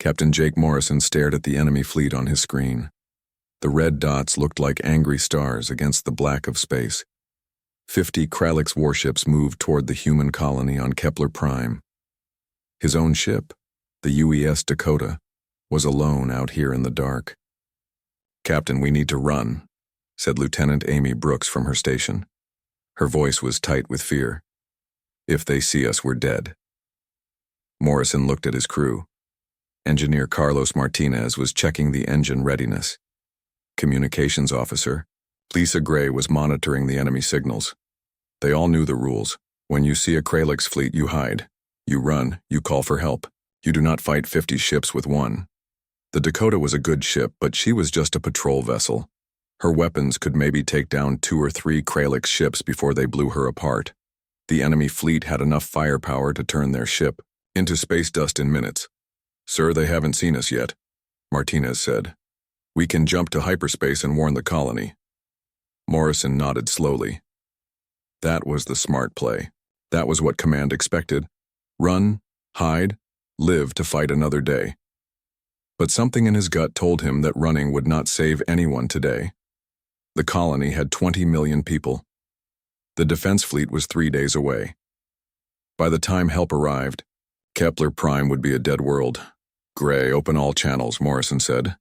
Captain Jake Morrison stared at the enemy fleet on his screen. The red dots looked like angry stars against the black of space. 50 Kralix warships moved toward the human colony on Kepler Prime. His own ship, the UES Dakota, was alone out here in the dark. "Captain, we need to run," said Lieutenant Amy Brooks from her station. Her voice was tight with fear. "If they see us, we're dead." Morrison looked at his crew. Engineer Carlos Martinez was checking the engine readiness. Communications officer, Lisa Gray, was monitoring the enemy signals. They all knew the rules. When you see a Kralix fleet, you hide. You run, you call for help. You do not fight 50 ships with one. The Dakota was a good ship, but she was just a patrol vessel. Her weapons could maybe take down 2 or 3 Kralix ships before they blew her apart. The enemy fleet had enough firepower to turn their ship into space dust in minutes. "Sir, they haven't seen us yet," Martinez said. "We can jump to hyperspace and warn the colony." Morrison nodded slowly. That was the smart play. That was what command expected. Run, hide, live to fight another day. But something in his gut told him that running would not save anyone today. The colony had 20 million people. The defense fleet was 3 days away. By the time help arrived, Kepler Prime would be a dead world. "Gray, open all channels," Morrison said.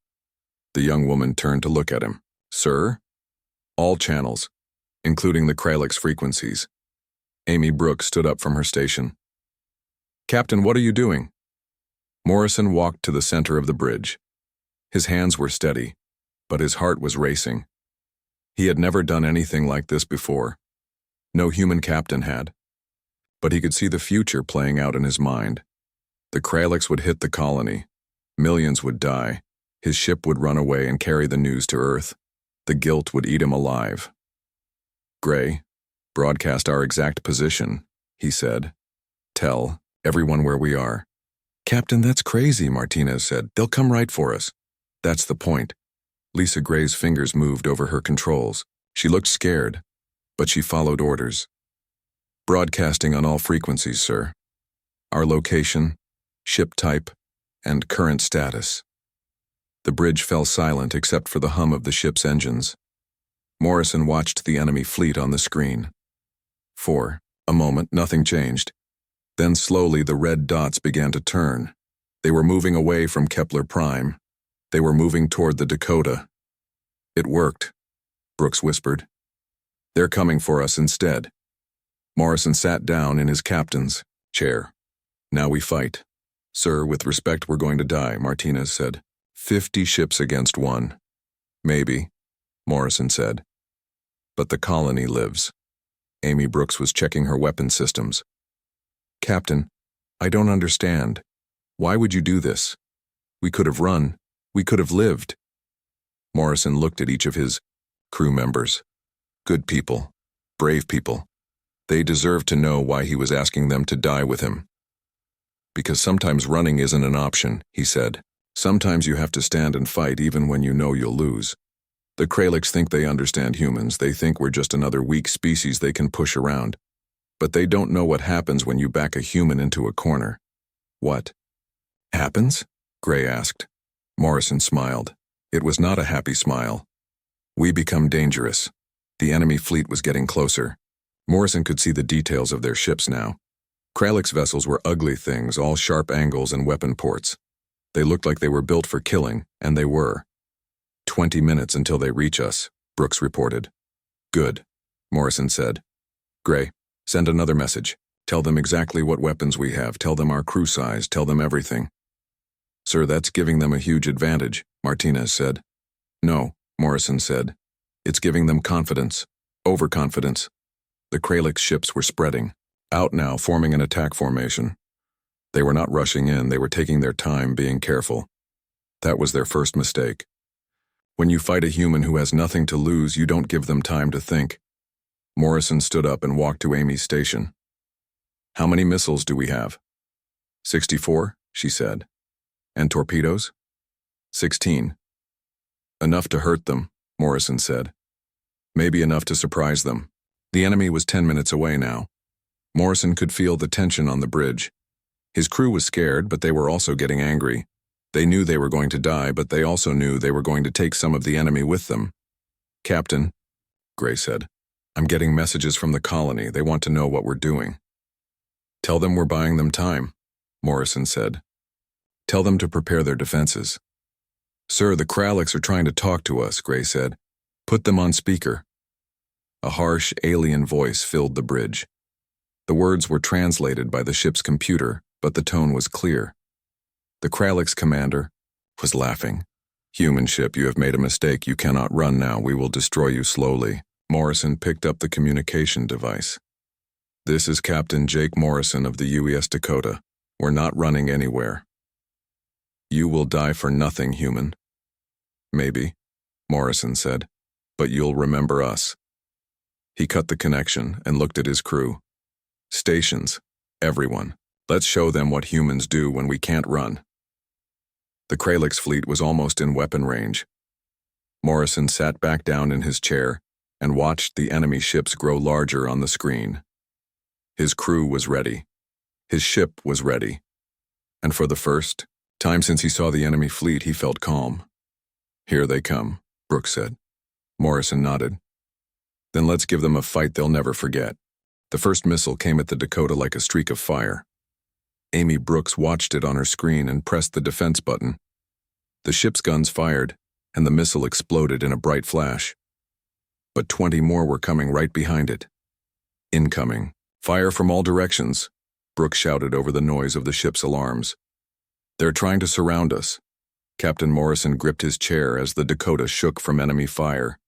The young woman turned to look at him. "Sir?" "All channels, including the Kralix frequencies." Amy Brooks stood up from her station. "Captain, what are you doing?" Morrison walked to the center of the bridge. His hands were steady, but his heart was racing. He had never done anything like this before. No human captain had. But he could see the future playing out in his mind. The Kralix would hit the colony. Millions would die. His ship would run away and carry the news to Earth. The guilt would eat him alive. "Gray, broadcast our exact position," he said. "Tell everyone where we are." "Captain, that's crazy," Martinez said. "They'll come right for us." "That's the point." Lisa Gray's fingers moved over her controls. She looked scared, but she followed orders. "Broadcasting on all frequencies, sir. Our location, ship type, and current status." The bridge fell silent except for the hum of the ship's engines. Morrison watched the enemy fleet on the screen. For a moment, nothing changed. Then slowly the red dots began to turn. They were moving away from Kepler Prime. They were moving toward the Dakota. "It worked," Brooks whispered. "They're coming for us instead." Morrison sat down in his captain's chair. "Now we fight." "Sir, with respect, we're going to die," Martinez said. 50 ships against one. "Maybe," Morrison said. "But the colony lives." Amy Brooks was checking her weapon systems. "Captain, I don't understand. Why would you do this? We could have run. We could have lived." Morrison looked at each of his crew members. Good people. Brave people. They deserved to know why he was asking them to die with him. "Because sometimes running isn't an option," he said. "Sometimes you have to stand and fight even when you know you'll lose. The Kralix think they understand humans. They think we're just another weak species they can push around. But they don't know what happens when you back a human into a corner." "What happens?" Gray asked. Morrison smiled. It was not a happy smile. "We become dangerous." The enemy fleet was getting closer. Morrison could see the details of their ships now. Kralix vessels were ugly things, all sharp angles and weapon ports. They looked like they were built for killing, and they were. 20 minutes until they reach us," Brooks reported. "Good," Morrison said. "Gray, send another message. Tell them exactly what weapons we have. Tell them our crew size. Tell them everything." "Sir, that's giving them a huge advantage," Martinez said. "No," Morrison said. "It's giving them confidence. Overconfidence." The Kralix ships were spreading. Out now, forming an attack formation. They were not rushing in. They were taking their time, being careful. That was their first mistake. When you fight a human who has nothing to lose, you don't give them time to think. Morrison stood up and walked to Amy's station. "How many missiles do we have?" 64, she said. "And torpedoes?" 16. "Enough to hurt them," Morrison said. "Maybe enough to surprise them." The enemy was 10 minutes away now. Morrison could feel the tension on the bridge. His crew was scared, but they were also getting angry. They knew they were going to die, but they also knew they were going to take some of the enemy with them. "Captain," Gray said, "I'm getting messages from the colony. They want to know what we're doing." "Tell them we're buying them time," Morrison said. "Tell them to prepare their defenses." "Sir, the Kraliks are trying to talk to us," Gray said. "Put them on speaker." A harsh, alien voice filled the bridge. The words were translated by the ship's computer, but the tone was clear. The Kraliks commander was laughing. "Human ship, you have made a mistake. You cannot run now. We will destroy you slowly." Morrison picked up the communication device. "This is Captain Jake Morrison of the UES Dakota. We're not running anywhere." "You will die for nothing, human." "Maybe," Morrison said, "but you'll remember us." He cut the connection and looked at his crew. "Stations, everyone. Let's show them what humans do when we can't run." The Kraliks fleet was almost in weapon range. Morrison sat back down in his chair and watched the enemy ships grow larger on the screen. His crew was ready. His ship was ready. And for the first time since he saw the enemy fleet, he felt calm. "Here they come," Brooks said. Morrison nodded. "Then let's give them a fight they'll never forget." The first missile came at the Dakota like a streak of fire. Amy Brooks watched it on her screen and pressed the defense button. The ship's guns fired, and the missile exploded in a bright flash. But 20 more were coming right behind it. "Incoming. Fire from all directions," Brooks shouted over the noise of the ship's alarms. "They're trying to surround us." Captain Morrison gripped his chair as the Dakota shook from enemy fire.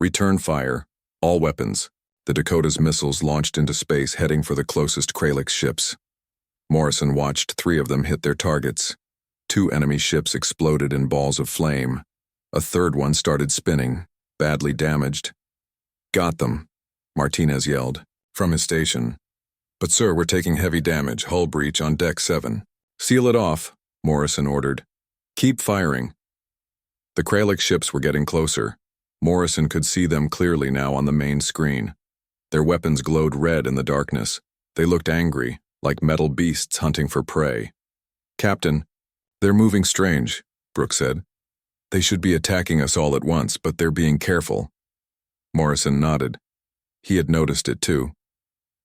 "Return fire. All weapons." The Dakota's missiles launched into space, heading for the closest Kralik ships. Morrison watched 3 of them hit their targets. 2 enemy ships exploded in balls of flame. A third one started spinning, badly damaged. "Got them," Martinez yelled from his station. "But sir, we're taking heavy damage. Hull breach on deck 7. "Seal it off," Morrison ordered. "Keep firing." The Kralik ships were getting closer. Morrison could see them clearly now on the main screen. Their weapons glowed red in the darkness. They looked angry, like metal beasts hunting for prey. "Captain, they're moving strange," Brooks said. "They should be attacking us all at once, but they're being careful." Morrison nodded. He had noticed it too.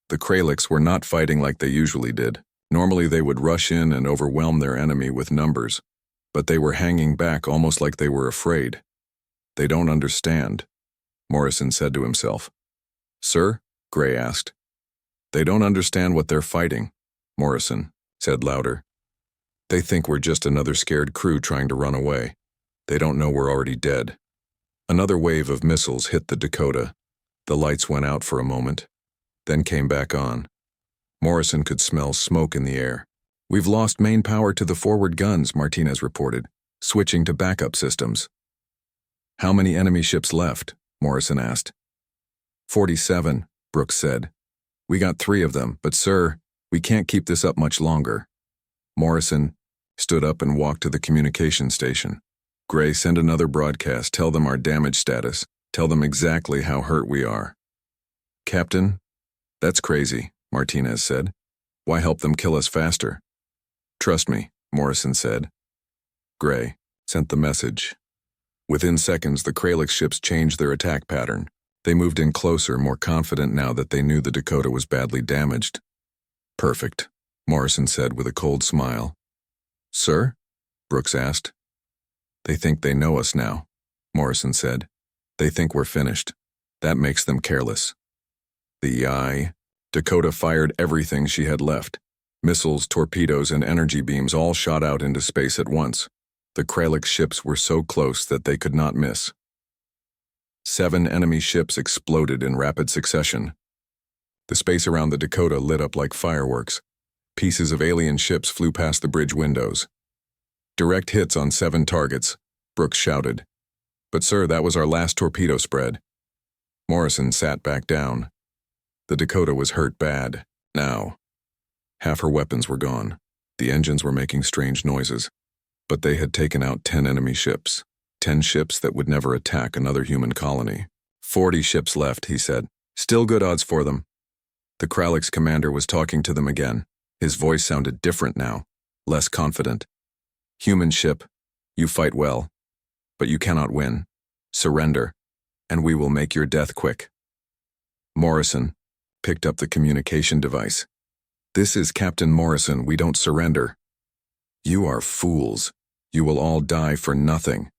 The Kraliks were not fighting like they usually did. Normally they would rush in and overwhelm their enemy with numbers, but they were hanging back almost like they were afraid. "They don't understand," Morrison said to himself. "Sir?" Gray asked. "They don't understand what they're fighting," Morrison said louder. "They think we're just another scared crew trying to run away. They don't know we're already dead." Another wave of missiles hit the Dakota. The lights went out for a moment, then came back on. Morrison could smell smoke in the air. "We've lost main power to the forward guns," Martinez reported, switching to backup systems. "How many enemy ships left?" Morrison asked. 47, Brooks said. "We got 3 of them, but sir, we can't keep this up much longer." Morrison stood up and walked to the communication station. "Gray, send another broadcast. Tell them our damage status. Tell them exactly how hurt we are." "Captain, that's crazy," Martinez said. "Why help them kill us faster?" "Trust me," Morrison said. Gray sent the message. Within seconds, the Kralik ships changed their attack pattern. They moved in closer, more confident now that they knew the Dakota was badly damaged. "Perfect," Morrison said with a cold smile. "Sir?" Brooks asked. "They think they know us now," Morrison said. "They think we're finished. That makes them careless." Dakota fired everything she had left. Missiles, torpedoes, and energy beams all shot out into space at once. The Kralik ships were so close that they could not miss. 7 enemy ships exploded in rapid succession. The space around the Dakota lit up like fireworks. Pieces of alien ships flew past the bridge windows. "Direct hits on 7 targets," Brooks shouted. "But sir, that was our last torpedo spread." Morrison sat back down. The Dakota was hurt bad, now. Half her weapons were gone. The engines were making strange noises. But they had taken out 10 enemy ships. 10 ships that would never attack another human colony. 40 ships left, he said. Still good odds for them. The Kralik's commander was talking to them again. His voice sounded different now, less confident. Human ship, you fight well, but you cannot win. Surrender, and we will make your death quick. Morrison picked up the communication device. This is Captain Morrison, we don't surrender. You are fools. You will all die for nothing.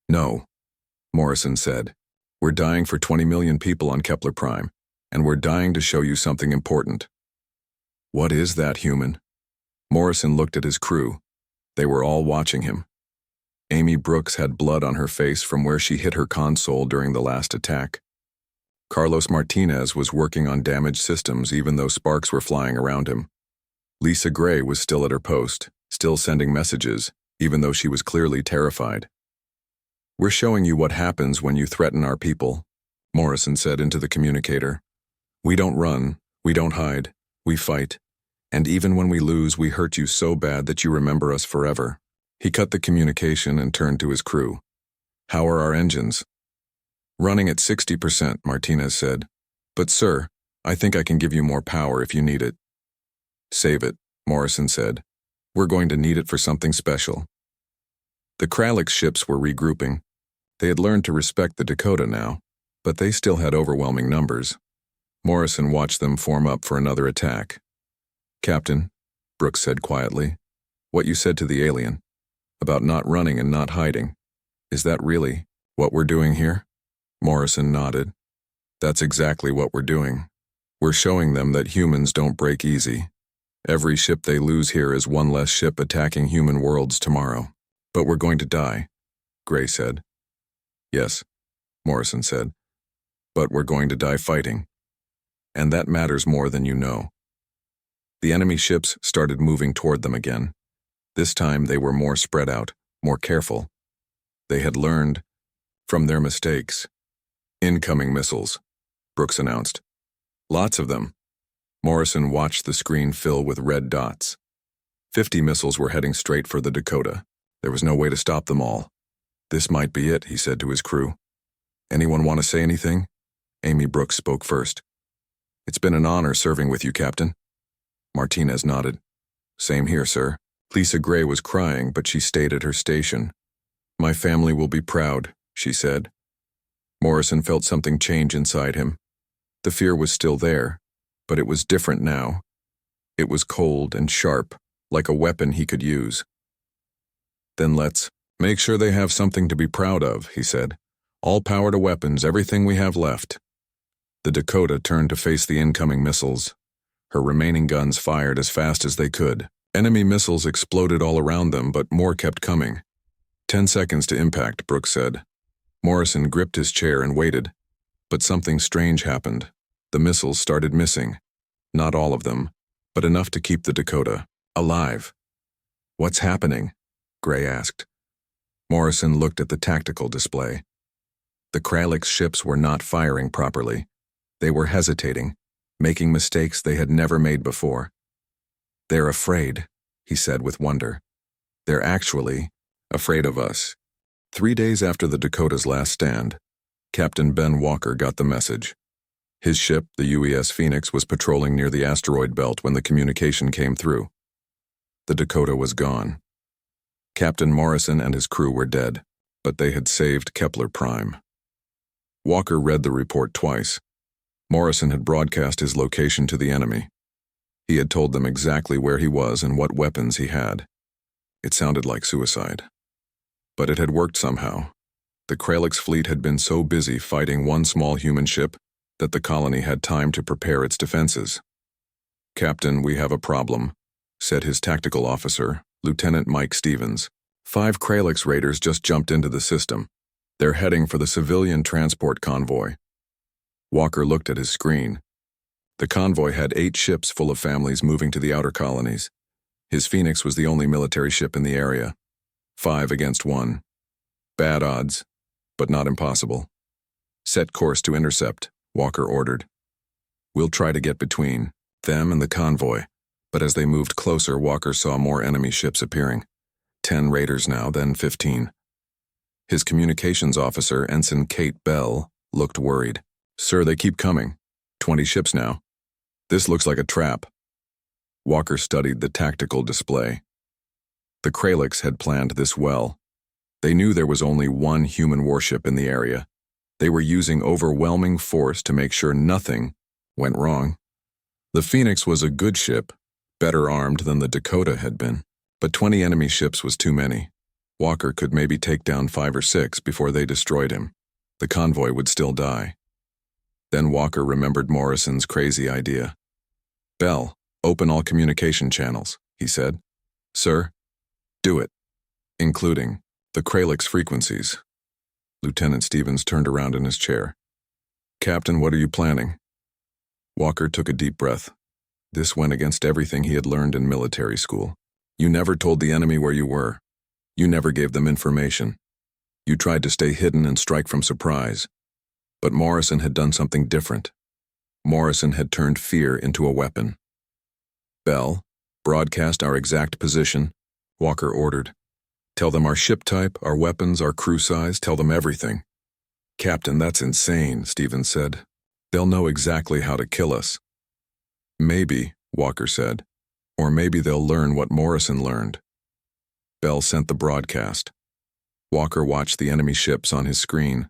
No, Morrison said. We're dying for 20 million people on Kepler Prime, and we're dying to show you something important. What is that, human? Morrison looked at his crew. They were all watching him. Amy Brooks had blood on her face from where she hit her console during the last attack. Carlos Martinez was working on damaged systems even though sparks were flying around him. Lisa Gray was still at her post, still sending messages, even though she was clearly terrified. We're showing you what happens when you threaten our people, Morrison said into the communicator. We don't run, we don't hide, we fight, and even when we lose, we hurt you so bad that you remember us forever. He cut the communication and turned to his crew. How are our engines? Running at 60%, Martinez said. But sir, I think I can give you more power if you need it. Save it, Morrison said. We're going to need it for something special. The Kralix ships were regrouping. They had learned to respect the Dakota now, but they still had overwhelming numbers. Morrison watched them form up for another attack. Captain, Brooks said quietly, what you said to the alien, about not running and not hiding, is that really what we're doing here? Morrison nodded. That's exactly what we're doing. We're showing them that humans don't break easy. Every ship they lose here is one less ship attacking human worlds tomorrow. But we're going to die, Gray said. Yes, Morrison said. But we're going to die fighting. And that matters more than you know. The enemy ships started moving toward them again. This time they were more spread out, more careful. They had learned from their mistakes. Incoming missiles, Brooks announced. Lots of them. Morrison watched the screen fill with red dots. 50 missiles were heading straight for the Dakota. There was no way to stop them all. This might be it, he said to his crew. Anyone want to say anything? Amy Brooks spoke first. It's been an honor serving with you, Captain. Martinez nodded. Same here, sir. Lisa Gray was crying, but she stayed at her station. My family will be proud, she said. Morrison felt something change inside him. The fear was still there, but it was different now. It was cold and sharp, like a weapon he could use. Then let's make sure they have something to be proud of, he said. All power to weapons, everything we have left. The Dakota turned to face the incoming missiles. Her remaining guns fired as fast as they could. Enemy missiles exploded all around them, but more kept coming. 10 seconds to impact, Brooks said. Morrison gripped his chair and waited. But something strange happened. The missiles started missing. Not all of them, but enough to keep the Dakota alive. What's happening? Gray asked. Morrison looked at the tactical display. The Kralix ships were not firing properly. They were hesitating, making mistakes they had never made before. They're afraid, he said with wonder. They're actually afraid of us. 3 days after the Dakota's last stand, Captain Ben Walker got the message. His ship, the UES Phoenix, was patrolling near the asteroid belt when the communication came through. The Dakota was gone. Captain Morrison and his crew were dead, but they had saved Kepler Prime. Walker read the report twice. Morrison had broadcast his location to the enemy. He had told them exactly where he was and what weapons he had. It sounded like suicide. But it had worked somehow. The Kralix fleet had been so busy fighting one small human ship that the colony had time to prepare its defenses. Captain, we have a problem, said his tactical officer, Lieutenant Mike Stevens. 5 Kralix raiders just jumped into the system. They're heading for the civilian transport convoy. Walker looked at his screen. The convoy had 8 ships full of families moving to the outer colonies. His Phoenix was the only military ship in the area. 5 against 1. Bad odds, but not impossible. Set course to intercept, Walker ordered. We'll try to get between them and the convoy, but as they moved closer, Walker saw more enemy ships appearing. 10 raiders now, then 15. His communications officer, Ensign Kate Bell, looked worried. Sir, they keep coming. 20 ships now. This looks like a trap. Walker studied the tactical display. The Kralix had planned this well. They knew there was only one human warship in the area. They were using overwhelming force to make sure nothing went wrong. The Phoenix was a good ship, better armed than the Dakota had been, but 20 enemy ships was too many. Walker could maybe take down 5 or 6 before they destroyed him. The convoy would still die. Then Walker remembered Morrison's crazy idea. "Bell, open all communication channels," he said. "Sir?" "Do it, including the Kralix frequencies." Lieutenant Stevens turned around in his chair. "Captain, what are you planning?" Walker took a deep breath. This went against everything he had learned in military school. You never told the enemy where you were. You never gave them information. You tried to stay hidden and strike from surprise. But Morrison had done something different. Morrison had turned fear into a weapon. "Bell, broadcast our exact position," Walker ordered. "Tell them our ship type, our weapons, our crew size, tell them everything." "Captain, that's insane," Stevens said. "They'll know exactly how to kill us." "Maybe," Walker said. "Or maybe they'll learn what Morrison learned." Bell sent the broadcast. Walker watched the enemy ships on his screen.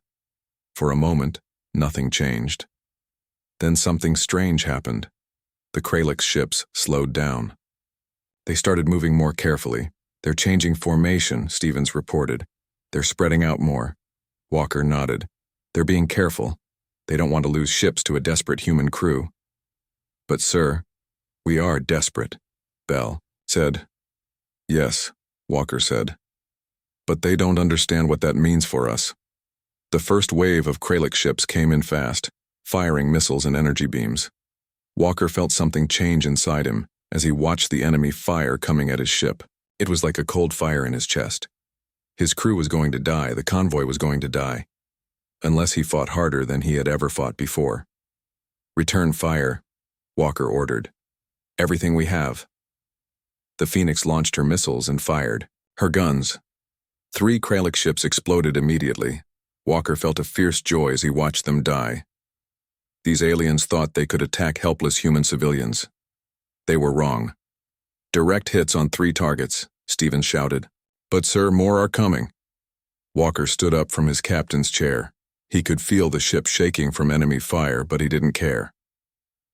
For a moment, nothing changed. Then something strange happened. The Kralix ships slowed down. They started moving more carefully. "They're changing formation," Stevens reported. "They're spreading out more." Walker nodded. "They're being careful. They don't want to lose ships to a desperate human crew." "But sir, we are desperate," Bell said. "Yes," Walker said. "But they don't understand what that means for us." The first wave of Kralix ships came in fast, firing missiles and energy beams. Walker felt something change inside him as he watched the enemy fire coming at his ship. It was like a cold fire in his chest. His crew was going to die, the convoy was going to die. Unless he fought harder than he had ever fought before. "Return fire," Walker ordered. "Everything we have." The Phoenix launched her missiles and fired. Her guns. 3 Kralix ships exploded immediately. Walker felt a fierce joy as he watched them die. These aliens thought they could attack helpless human civilians. They were wrong. "Direct hits on 3 targets," Stevens shouted. "But sir, more are coming." Walker stood up from his captain's chair. He could feel the ship shaking from enemy fire, but he didn't care.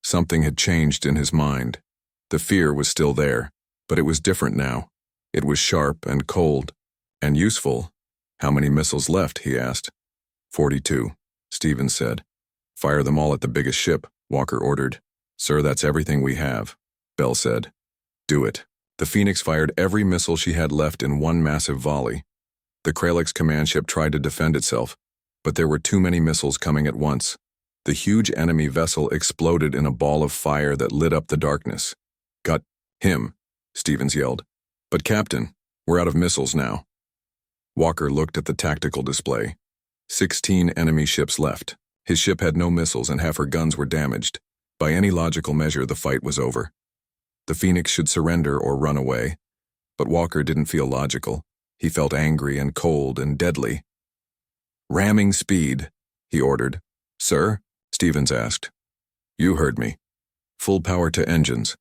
Something had changed in his mind. The fear was still there, but it was different now. It was sharp and cold and useful. "How many missiles left?" he asked. 42, Stevens said. "Fire them all at the biggest ship," Walker ordered. "Sir, that's everything we have," Bell said. "Do it." The Phoenix fired every missile she had left in one massive volley. The Kralix command ship tried to defend itself, but there were too many missiles coming at once. The huge enemy vessel exploded in a ball of fire that lit up the darkness. "Got him," Stevens yelled. "But Captain, we're out of missiles now." Walker looked at the tactical display. 16 enemy ships left. His ship had no missiles and half her guns were damaged. By any logical measure, the fight was over. The Phoenix should surrender or run away. But Walker didn't feel logical. He felt angry and cold and deadly. "Ramming speed," he ordered. "Sir?" Stevens asked. "You heard me. Full power to engines.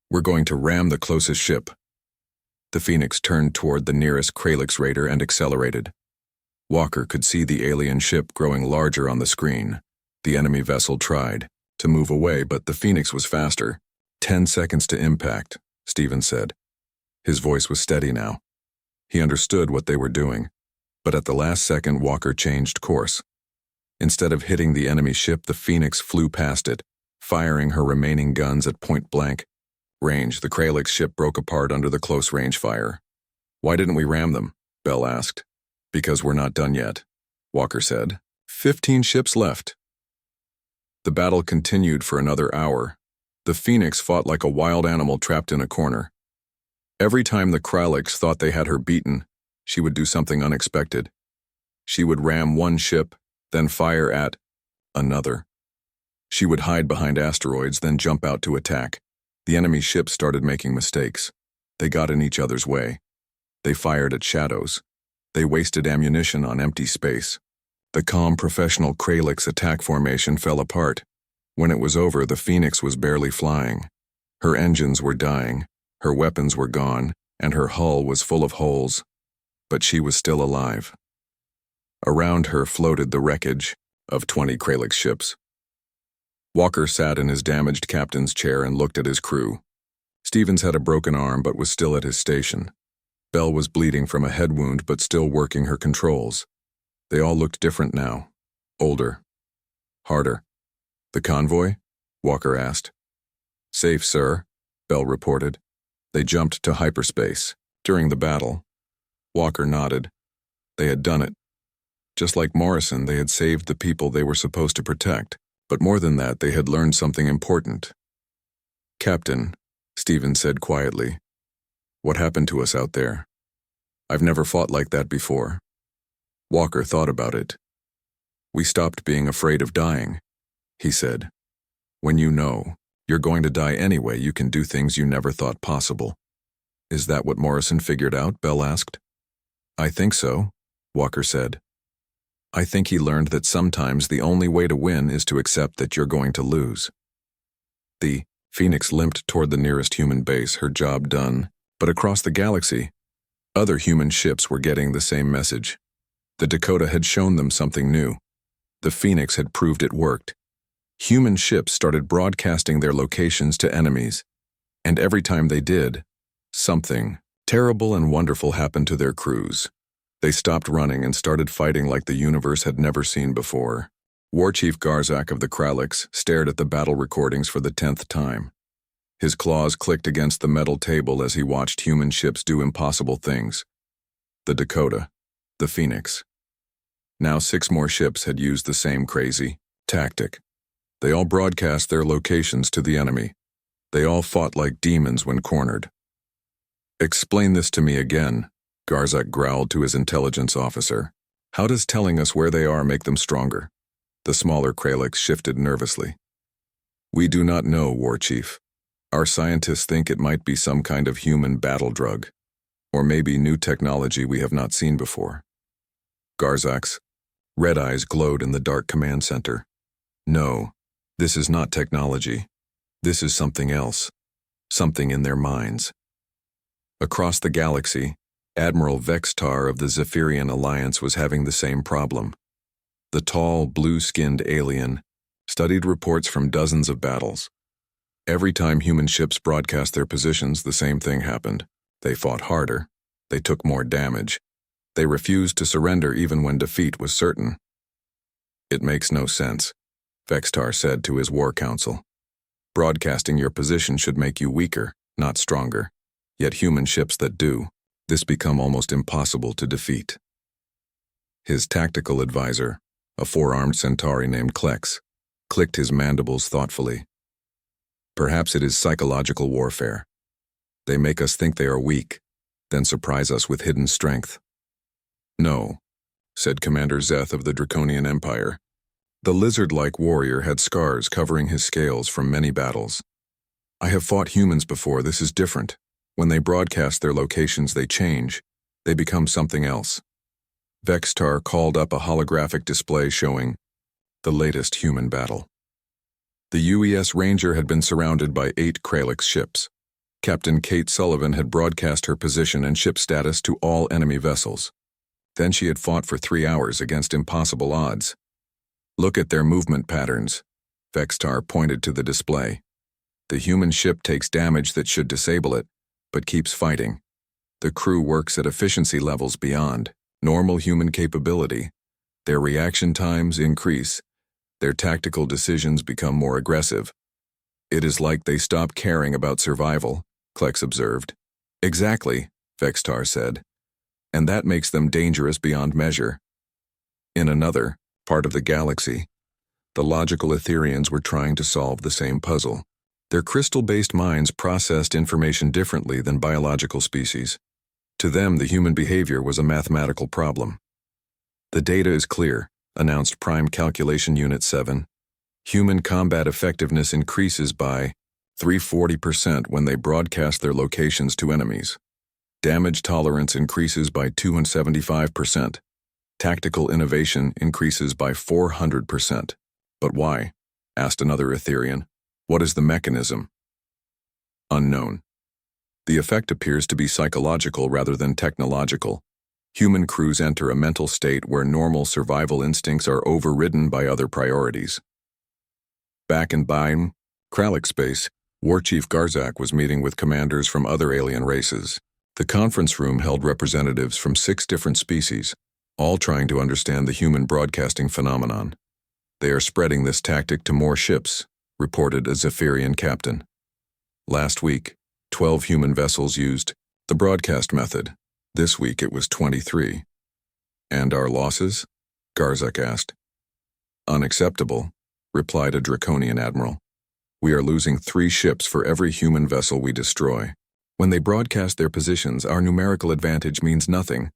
We're going to ram the closest ship." The Phoenix turned toward the nearest Kralix raider and accelerated. Walker could see the alien ship growing larger on the screen. The enemy vessel tried to move away, but the Phoenix was faster. 10 seconds to impact, Stevens said. His voice was steady now. He understood what they were doing, but at the last second Walker changed course. Instead of hitting the enemy ship, the Phoenix flew past it, firing her remaining guns at point-blank range. The Kralix ship broke apart under the close-range fire. "Why didn't we ram them?" Bell asked. "Because we're not done yet," Walker said. 15 ships left. The battle continued for another hour. The Phoenix fought like a wild animal trapped in a corner. Every time the Kralix thought they had her beaten, she would do something unexpected. She would ram one ship, then fire at another. She would hide behind asteroids, then jump out to attack. The enemy ships started making mistakes. They got in each other's way. They fired at shadows. They wasted ammunition on empty space. The calm professional Kralix attack formation fell apart. When it was over, the Phoenix was barely flying. Her engines were dying. Her weapons were gone, and her hull was full of holes, but she was still alive. Around her floated the wreckage of 20 Kralix ships. Walker sat in his damaged captain's chair and looked at his crew. Stevens had a broken arm but was still at his station. Bell was bleeding from a head wound but still working her controls. They all looked different now. Older. Harder. "The convoy?" Walker asked. "Safe, sir," Bell reported. "They jumped to hyperspace during the battle." Walker nodded. They had done it. Just like Morrison, they had saved the people they were supposed to protect. But more than that, they had learned something important. "Captain," Stevens said quietly, "what happened to us out there? I've never fought like that before." Walker thought about it. "We stopped being afraid of dying," he said. "When you know you're going to die anyway, you can do things you never thought possible." "Is that what Morrison figured out?" Bell asked. "I think so," Walker said. "I think he learned that sometimes the only way to win is to accept that you're going to lose." The Phoenix limped toward the nearest human base, her job done, but across the galaxy, other human ships were getting the same message. The Dakota had shown them something new. The Phoenix had proved it worked. Human ships started broadcasting their locations to enemies, and every time they did, something terrible and wonderful happened to their crews. They stopped running and started fighting like the universe had never seen before. War Chief Garzak of the Kralix stared at the battle recordings for the 10th time. His claws clicked against the metal table as he watched human ships do impossible things. The Dakota, the Phoenix. Now 6 more ships had used the same crazy tactic. They all broadcast their locations to the enemy. They all fought like demons when cornered. "Explain this to me again," Garzak growled to his intelligence officer. "How does telling us where they are make them stronger?" The smaller Kralix shifted nervously. "We do not know, War Chief. Our scientists think it might be some kind of human battle drug, or maybe new technology we have not seen before." Garzak's red eyes glowed in the dark command center. "No, this is not technology. This is something else. Something in their minds." Across the galaxy, Admiral Vextar of the Zephyrian Alliance was having the same problem. The tall, blue-skinned alien studied reports from dozens of battles. Every time human ships broadcast their positions, the same thing happened. They fought harder. They took more damage. They refused to surrender even when defeat was certain. "It makes no sense," Vextar said to his war council. "Broadcasting your position should make you weaker, not stronger. Yet human ships that do, this become almost impossible to defeat." His tactical advisor, a 4-armed Centauri named Klex, clicked his mandibles thoughtfully. "Perhaps it is psychological warfare. They make us think they are weak, then surprise us with hidden strength." "No," said Commander Zeth of the Draconian Empire. The lizard-like warrior had scars covering his scales from many battles. "I have fought humans before. This is different. When they broadcast their locations, they change. They become something else." Vextar called up a holographic display showing the latest human battle. The UES Ranger had been surrounded by 8 Kralix ships. Captain Kate Sullivan had broadcast her position and ship status to all enemy vessels. Then she had fought for 3 hours against impossible odds. "Look at their movement patterns," Vextar pointed to the display. "The human ship takes damage that should disable it, but keeps fighting. The crew works at efficiency levels beyond normal human capability. Their reaction times increase. Their tactical decisions become more aggressive. It is like they stop caring about survival," Klex observed. "Exactly," Vextar said. "And that makes them dangerous beyond measure." In another part of the galaxy, the logical Etherians were trying to solve the same puzzle. Their crystal-based minds processed information differently than biological species. To them, the human behavior was a mathematical problem. "The data is clear," announced Prime Calculation Unit 7. "Human combat effectiveness increases by 340% when they broadcast their locations to enemies. Damage tolerance increases by 275%. Tactical innovation increases by 400%. "But why?" asked another Etherian. "What is the mechanism?" "Unknown." The effect appears to be psychological rather than technological. Human crews enter a mental state where normal survival instincts are overridden by other priorities. Back in binge, Kralik space, War Chief Garzak was meeting with commanders from other alien races. The conference room held representatives from 6 different species, all trying to understand the human broadcasting phenomenon. They are spreading this tactic to more ships, reported a Zephyrian captain. Last week, 12 human vessels used the broadcast method. This week it was 23. And our losses? Garzak asked. Unacceptable, replied a Draconian admiral. We are losing 3 ships for every human vessel we destroy. When they broadcast their positions, our numerical advantage means nothing.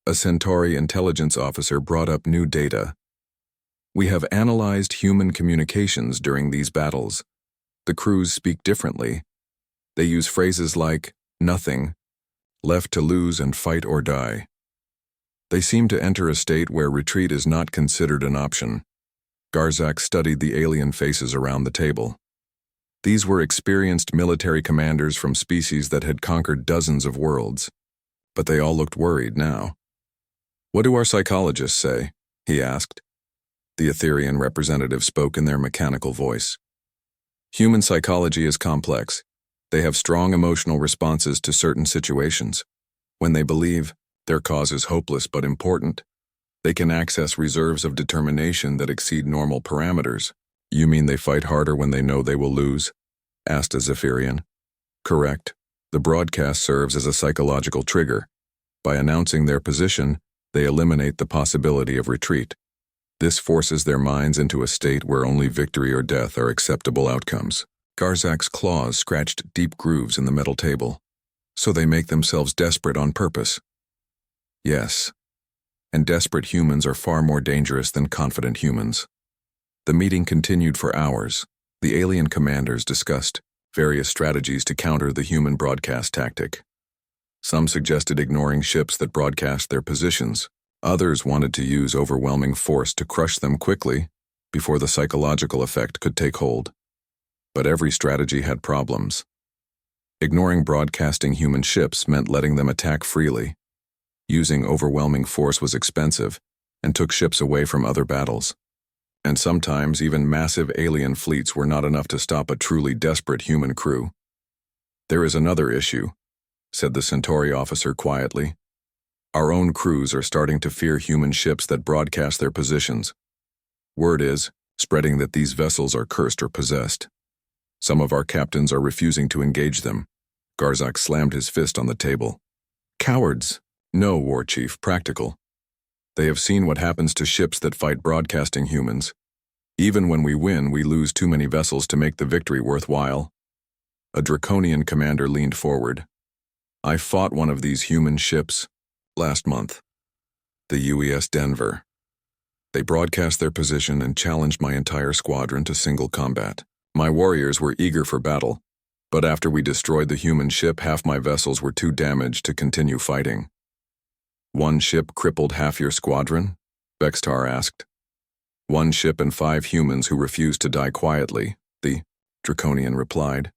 A Centauri intelligence officer brought up new data. We have analyzed human communications during these battles. The crews speak differently. They use phrases like, nothing, left to lose and fight or die. They seem to enter a state where retreat is not considered an option. Garzak studied the alien faces around the table. These were experienced military commanders from species that had conquered dozens of worlds. But they all looked worried now. What do our psychologists say? He asked. The Etherian representative spoke in their mechanical voice. Human psychology is complex. They have strong emotional responses to certain situations. When they believe their cause is hopeless but important, they can access reserves of determination that exceed normal parameters. You mean they fight harder when they know they will lose? Asked a Zephyrian. Correct. The broadcast serves as a psychological trigger. By announcing their position, they eliminate the possibility of retreat. This forces their minds into a state where only victory or death are acceptable outcomes. Garzak's claws scratched deep grooves in the metal table. So they make themselves desperate on purpose. Yes. And desperate humans are far more dangerous than confident humans. The meeting continued for hours. The alien commanders discussed various strategies to counter the human broadcast tactic. Some suggested ignoring ships that broadcast their positions. Others wanted to use overwhelming force to crush them quickly before the psychological effect could take hold. But every strategy had problems. Ignoring broadcasting human ships meant letting them attack freely. Using overwhelming force was expensive and took ships away from other battles. And sometimes even massive alien fleets were not enough to stop a truly desperate human crew. There is another issue, said the Centauri officer quietly. Our own crews are starting to fear human ships that broadcast their positions. Word is spreading that these vessels are cursed or possessed. Some of our captains are refusing to engage them. Garzak slammed his fist on the table. Cowards. No, War Chief, practical. They have seen what happens to ships that fight broadcasting humans. Even when we win, we lose too many vessels to make the victory worthwhile. A Draconian commander leaned forward. I fought one of these human ships last month. The UES Denver. They broadcast their position and challenged my entire squadron to single combat. My warriors were eager for battle, but after we destroyed the human ship, half my vessels were too damaged to continue fighting. One ship crippled half your squadron? Bextar asked. One ship and 5 humans who refused to die quietly, the Draconian replied.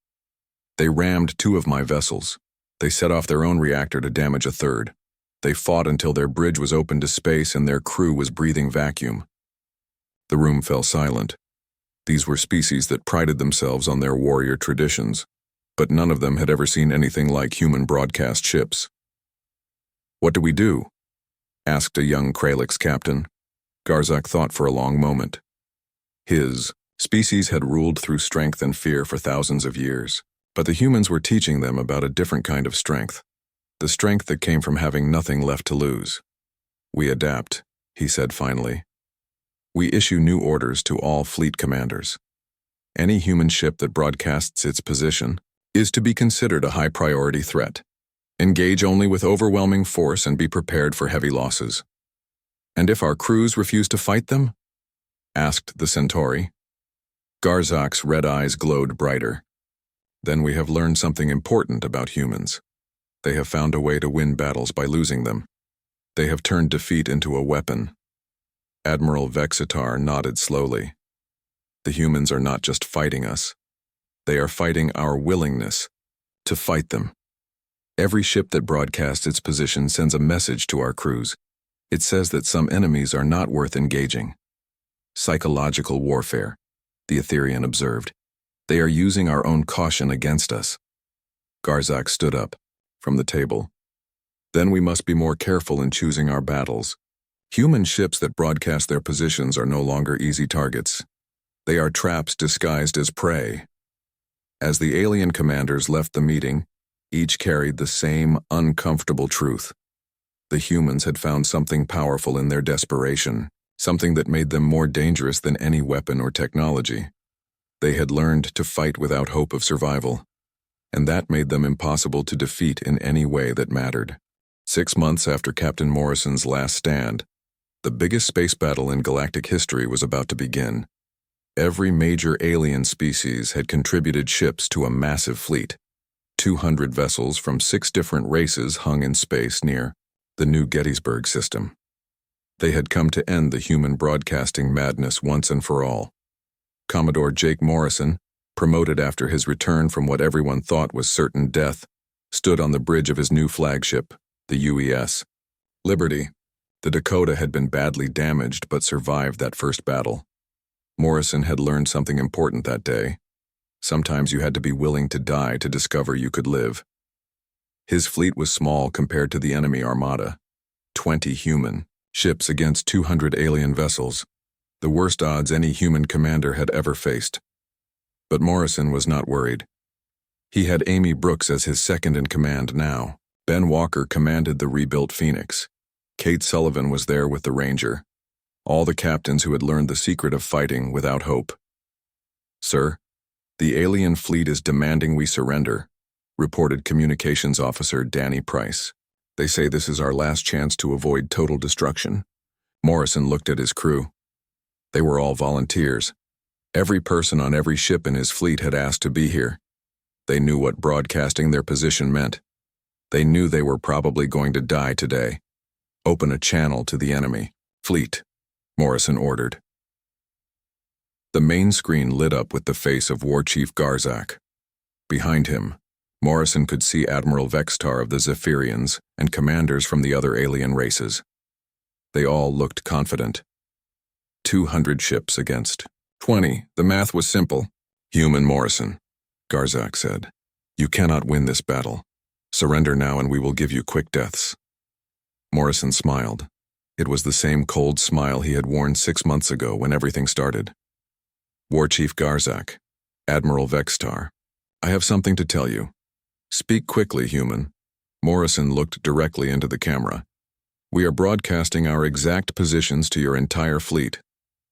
They rammed 2 of my vessels. They set off their own reactor to damage a 3rd. They fought until their bridge was open to space and their crew was breathing vacuum. The room fell silent. These were species that prided themselves on their warrior traditions, but none of them had ever seen anything like human broadcast ships. What do we do? Asked a young Kralik's captain. Garzak thought for a long moment. His species had ruled through strength and fear for thousands of years, but the humans were teaching them about a different kind of strength, the strength that came from having nothing left to lose. We adapt, he said finally. We issue new orders to all fleet commanders. Any human ship that broadcasts its position is to be considered a high-priority threat. Engage only with overwhelming force and be prepared for heavy losses. And if our crews refuse to fight them? Asked the Centauri. Garzak's red eyes glowed brighter. Then we have learned something important about humans. They have found a way to win battles by losing them. They have turned defeat into a weapon. Admiral Vexitar nodded slowly. The humans are not just fighting us. They are fighting our willingness to fight them. Every ship that broadcasts its position sends a message to our crews. It says that some enemies are not worth engaging. Psychological warfare, the Etherian observed. They are using our own caution against us. Garzak stood up from the table. Then we must be more careful in choosing our battles. Human ships that broadcast their positions are no longer easy targets. They are traps disguised as prey. As the alien commanders left the meeting, each carried the same uncomfortable truth. The humans had found something powerful in their desperation, something that made them more dangerous than any weapon or technology. They had learned to fight without hope of survival, and that made them impossible to defeat in any way that mattered. 6 months after Captain Morrison's last stand, the biggest space battle in galactic history was about to begin. Every major alien species had contributed ships to a massive fleet. 200 vessels from 6 different races hung in space near the New Gettysburg system. They had come to end the human broadcasting madness once and for all. Commodore Jake Morrison, promoted after his return from what everyone thought was certain death, stood on the bridge of his new flagship, the UES Liberty. The Dakota had been badly damaged but survived that first battle. Morrison had learned something important that day. Sometimes you had to be willing to die to discover you could live. His fleet was small compared to the enemy armada. 20 human ships against 200 alien vessels. The worst odds any human commander had ever faced. But Morrison was not worried. He had Amy Brooks as his second-in-command now. Ben Walker commanded the rebuilt Phoenix. Kate Sullivan was there with the Ranger. All the captains who had learned the secret of fighting without hope. "Sir, the alien fleet is demanding we surrender," reported Communications Officer Danny Price. "They say this is our last chance to avoid total destruction." Morrison looked at his crew. They were all volunteers. Every person on every ship in his fleet had asked to be here. They knew what broadcasting their position meant. They knew they were probably going to die today. "Open a channel to the enemy fleet," Morrison ordered. The main screen lit up with the face of War Chief Garzak. Behind him, Morrison could see Admiral Vextar of the Zephyrians and commanders from the other alien races. They all looked confident. 200 ships against 20. The math was simple. "Human Morrison," Garzak said. "You cannot win this battle. Surrender now and we will give you quick deaths." Morrison smiled. It was the same cold smile he had worn 6 months ago when everything started. "War Chief Garzak, Admiral Vextar, I have something to tell you. Speak quickly, human." Morrison looked directly into the camera. "We are broadcasting our exact positions to your entire fleet.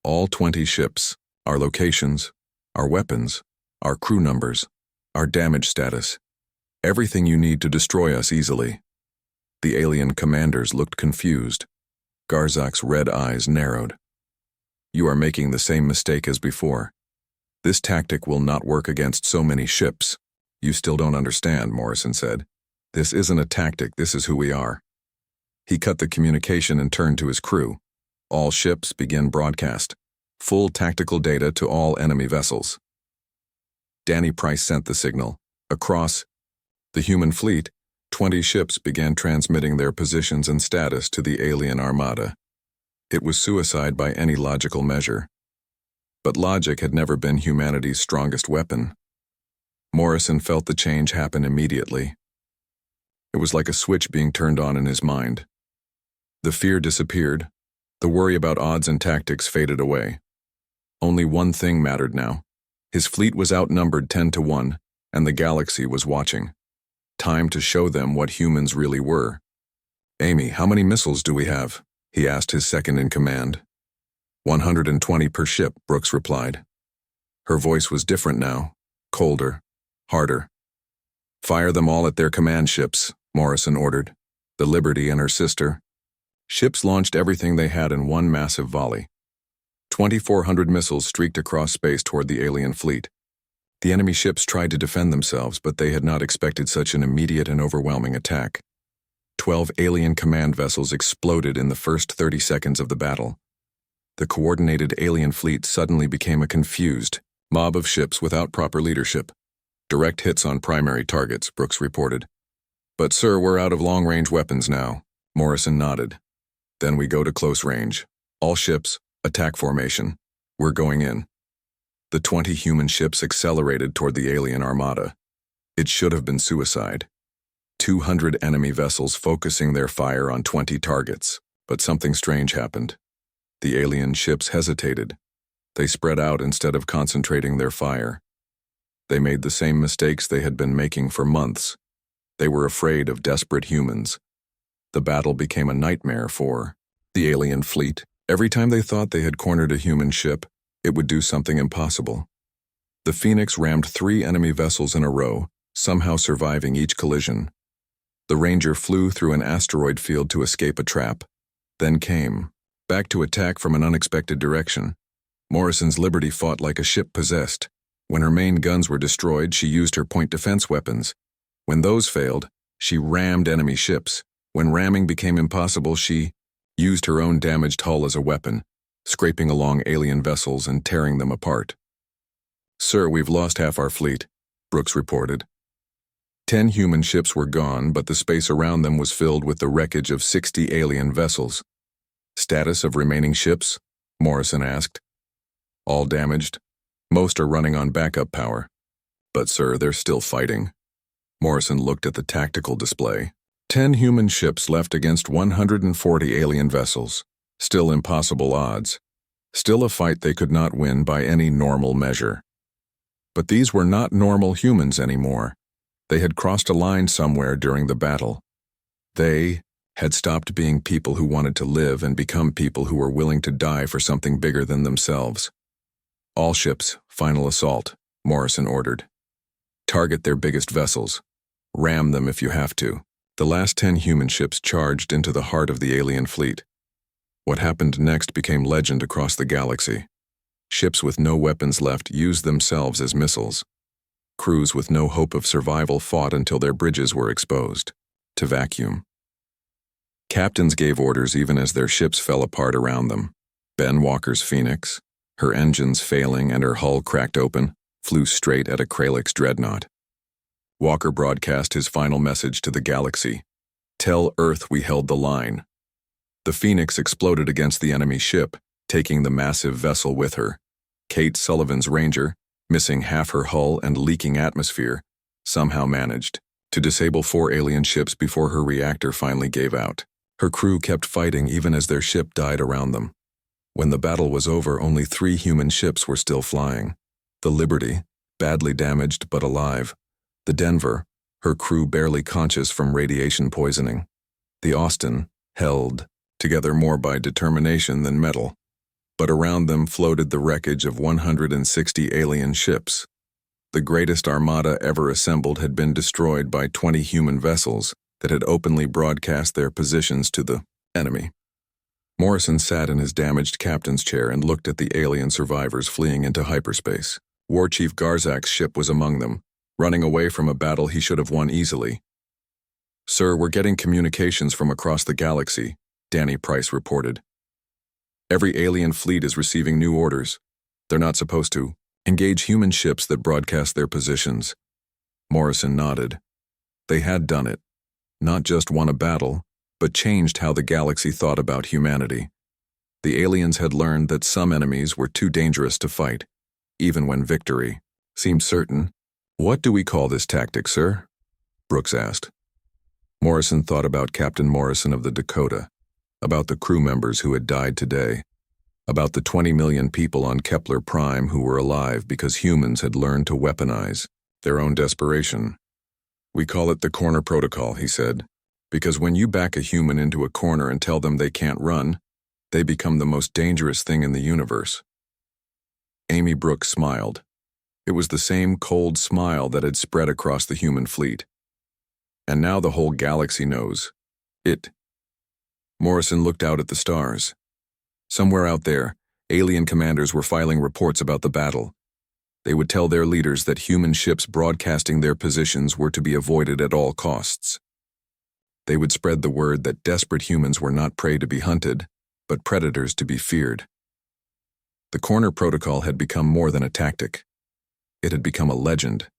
All 20 ships, our locations, our weapons, our crew numbers, our damage status. Everything you need to destroy us easily." The alien commanders looked confused. Garzak's red eyes narrowed. "You are making the same mistake as before. This tactic will not work against so many ships." "You still don't understand," Morrison said. "This isn't a tactic, this is who we are." He cut the communication and turned to his crew. "All ships begin broadcast. Full tactical data to all enemy vessels." Danny Price sent the signal. Across the human fleet, 20 ships began transmitting their positions and status to the alien armada. It was suicide by any logical measure. But logic had never been humanity's strongest weapon. Morrison felt the change happen immediately. It was like a switch being turned on in his mind. The fear disappeared. The worry about odds and tactics faded away. Only one thing mattered now. His fleet was outnumbered 10-1, and the galaxy was watching. Time to show them what humans really were. "Amy, how many missiles do we have?" he asked his second-in-command. 120 per ship, Brooks replied. Her voice was different now, colder, harder. "Fire them all at their command ships," Morrison ordered. The Liberty and her sister. Ships launched everything they had in one massive volley. 2,400 missiles streaked across space toward the alien fleet. The enemy ships tried to defend themselves, but they had not expected such an immediate and overwhelming attack. 12 alien command vessels exploded in the first 30 seconds of the battle. The coordinated alien fleet suddenly became a confused mob of ships without proper leadership. "Direct hits on primary targets," Brooks reported. "But sir, we're out of long-range weapons now." Morrison nodded. "Then we go to close range. All ships, attack formation. We're going in." The 20 human ships accelerated toward the alien armada. It should have been suicide. 200 enemy vessels focusing their fire on 20 targets. But something strange happened. The alien ships hesitated. They spread out instead of concentrating their fire. They made the same mistakes they had been making for months. They were afraid of desperate humans. The battle became a nightmare for the alien fleet. Every time they thought they had cornered a human ship, it would do something impossible. The Phoenix rammed 3 enemy vessels in a row, somehow surviving each collision. The Ranger flew through an asteroid field to escape a trap, then came back to attack from an unexpected direction. Morrison's Liberty fought like a ship possessed. When her main guns were destroyed, she used her point defense weapons. When those failed, she rammed enemy ships. When ramming became impossible, she used her own damaged hull as a weapon, scraping along alien vessels and tearing them apart. "Sir, we've lost half our fleet," Brooks reported. 10 human ships were gone, but the space around them was filled with the wreckage of 60 alien vessels. "Status of remaining ships?" Morrison asked. "All damaged. Most are running on backup power. But sir, they're still fighting." Morrison looked at the tactical display. 10 human ships left against 140 alien vessels. Still impossible odds. Still a fight they could not win by any normal measure. But these were not normal humans anymore. They had crossed a line somewhere during the battle. They had stopped being people who wanted to live and become people who were willing to die for something bigger than themselves. "All ships, final assault," Morrison ordered. "Target their biggest vessels. Ram them if you have to." The last 10 human ships charged into the heart of the alien fleet. What happened next became legend across the galaxy. Ships with no weapons left used themselves as missiles. Crews with no hope of survival fought until their bridges were exposed to vacuum. Captains gave orders even as their ships fell apart around them. Ben Walker's Phoenix, her engines failing and her hull cracked open, flew straight at a Kralix dreadnought. Walker broadcast his final message to the galaxy: "Tell Earth we held the line." The Phoenix exploded against the enemy ship, taking the massive vessel with her. Kate Sullivan's Ranger, missing half her hull and leaking atmosphere, somehow managed to disable 4 alien ships before her reactor finally gave out. Her crew kept fighting even as their ship died around them. When the battle was over, only 3 human ships were still flying. The Liberty, badly damaged but alive. The Denver, her crew barely conscious from radiation poisoning. The Austin, held together more by determination than metal. But around them floated the wreckage of 160 alien ships. The greatest armada ever assembled had been destroyed by 20 human vessels that had openly broadcast their positions to the enemy. Morrison sat in his damaged captain's chair and looked at the alien survivors fleeing into hyperspace. War Chief Garzak's ship was among them, running away from a battle he should have won easily. "Sir, we're getting communications from across the galaxy," Danny Price reported. "Every alien fleet is receiving new orders. They're not supposed to engage human ships that broadcast their positions." Morrison nodded. They had done it. Not just won a battle, but changed how the galaxy thought about humanity. The aliens had learned that some enemies were too dangerous to fight, even when victory seemed certain. "What do we call this tactic, sir?" Brooks asked. Morrison thought about Captain Morrison of the Dakota, about the crew members who had died today, about the 20 million people on Kepler Prime who were alive because humans had learned to weaponize their own desperation. "We call it the corner protocol," he said, "because when you back a human into a corner and tell them they can't run, they become the most dangerous thing in the universe." Amy Brooks smiled. It was the same cold smile that had spread across the human fleet. "And now the whole galaxy knows it." Morrison looked out at the stars. Somewhere out there, alien commanders were filing reports about the battle. They would tell their leaders that human ships broadcasting their positions were to be avoided at all costs. They would spread the word that desperate humans were not prey to be hunted, but predators to be feared. The corner protocol had become more than a tactic. It had become a legend.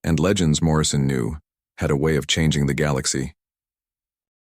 And legends, Morrison knew, had a way of changing the galaxy.